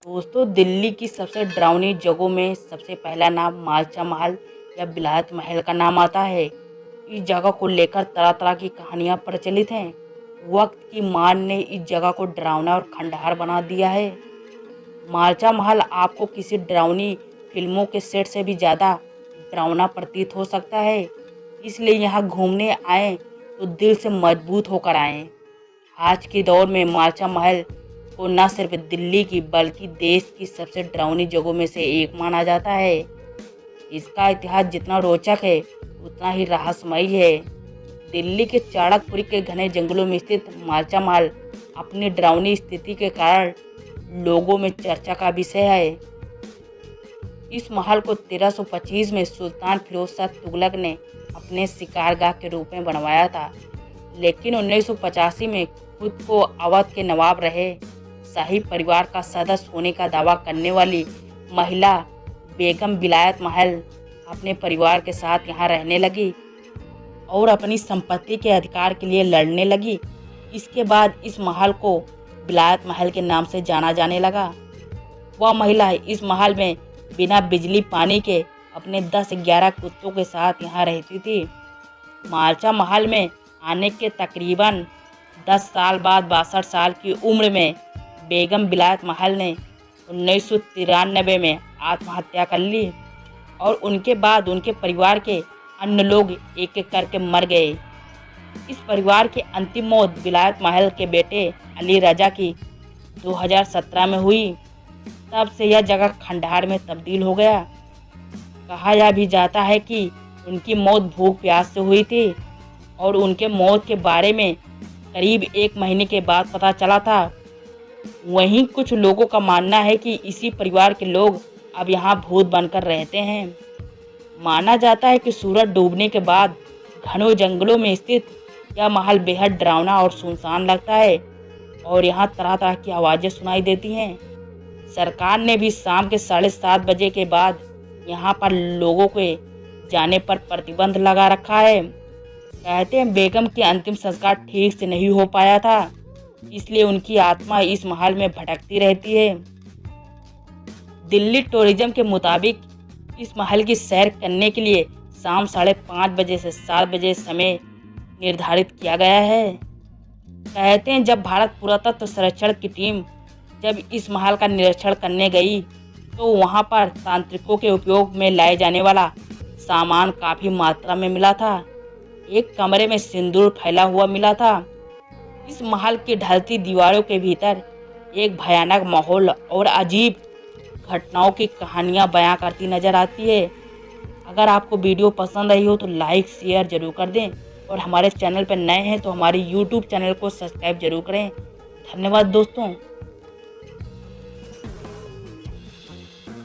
दोस्तों, दिल्ली की सबसे डरावनी जगहों में सबसे पहला नाम मालचा महल या विलायत महल का नाम आता है। इस जगह को लेकर तरह तरह की कहानियां प्रचलित हैं। वक्त की मान ने इस जगह को डरावना और खंडहर बना दिया है। मालचा महल आपको किसी डरावनी फिल्मों के सेट से भी ज़्यादा डरावना प्रतीत हो सकता है। इसलिए यहाँ घूमने आएँ तो दिल से मजबूत होकर आएँ। आज के दौर में मालचा महल को न सिर्फ दिल्ली की बल्कि देश की सबसे डरावनी जगहों में से एक माना जाता है। इसका इतिहास जितना रोचक है उतना ही रहस्यमयी है। दिल्ली के चाणक्यपुरी के घने जंगलों में स्थित मालचा महल अपनी डरावनी स्थिति के कारण लोगों में चर्चा का विषय है। इस महल को 1325 में सुल्तान फिरोज शाह तुगलक ने अपने शिकारगाह के रूप में बनवाया था, लेकिन 1985 में खुद को अवध के नवाब रहे शाही परिवार का सदस्य होने का दावा करने वाली महिला बेगम विलायत महल अपने परिवार के साथ यहाँ रहने लगी और अपनी संपत्ति के अधिकार के लिए लड़ने लगी। इसके बाद इस महल को विलायत महल के नाम से जाना जाने लगा। वह महिला इस महल में बिना बिजली पानी के अपने 10-11 कुत्तों के साथ यहाँ रहती थी। मालचा महल में आने के तकरीबन 10 साल बाद 62 साल की उम्र में बेगम विलायत महल ने 1993 में आत्महत्या कर ली और उनके बाद उनके परिवार के अन्य लोग एक एक करके मर गए। इस परिवार की अंतिम मौत विलायत महल के बेटे अली रजा की 2017 में हुई। तब से यह जगह खंडहर में तब्दील हो गया। कहा यह भी जाता है कि उनकी मौत भूख प्यास से हुई थी और उनके मौत के बारे में करीब 1 महीने के बाद पता चला था। वहीं कुछ लोगों का मानना है कि इसी परिवार के लोग अब यहाँ भूत बनकर रहते हैं। माना जाता है कि सूरज डूबने के बाद घने जंगलों में स्थित यह महल बेहद डरावना और सुनसान लगता है और यहाँ तरह तरह की आवाज़ें सुनाई देती हैं। सरकार ने भी शाम के 7:30 बजे के बाद यहाँ पर लोगों के जाने पर प्रतिबंध लगा रखा है। कहते हैं बेगम के अंतिम संस्कार ठीक से नहीं हो पाया था, इसलिए उनकी आत्मा इस महल में भटकती रहती है। दिल्ली टूरिज्म के मुताबिक इस महल की सैर करने के लिए शाम 5:30 बजे से 7 बजे समय निर्धारित किया गया है। कहते हैं जब भारत पुरातत्व संरक्षण की टीम जब इस महल का निरीक्षण करने गई तो वहां पर तांत्रिकों के उपयोग में लाए जाने वाला सामान काफ़ी मात्रा में मिला था। एक कमरे में सिंदूर फैला हुआ मिला था। इस महल की ढलती दीवारों के भीतर एक भयानक माहौल और अजीब घटनाओं की कहानियां बयां करती नजर आती है। अगर आपको वीडियो पसंद आई हो तो लाइक शेयर जरूर कर दें और हमारे चैनल पर नए हैं तो हमारे यूट्यूब चैनल को सब्सक्राइब जरूर करें। धन्यवाद दोस्तों।